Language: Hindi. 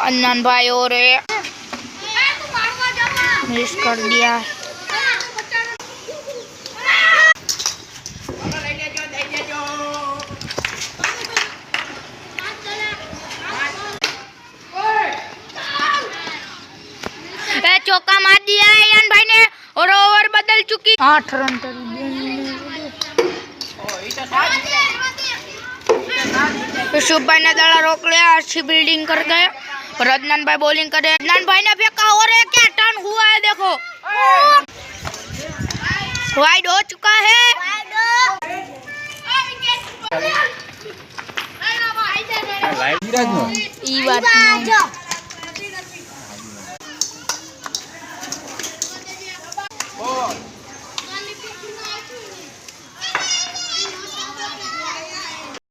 अन्नन भाई और मिस कर दिया। चौका मार दिया है यान भाई ने और ओवर बदल चुकी। 8 रन शुभ भाई ने दड़ा रोक लिया। अच्छी बिल्डिंग कर गए। रदनन भाई बॉलिंग करे। रदनन भाई ने फेंका और क्या टर्न हुआ है देखो। वाइड हो चुका है। ई बात नहीं।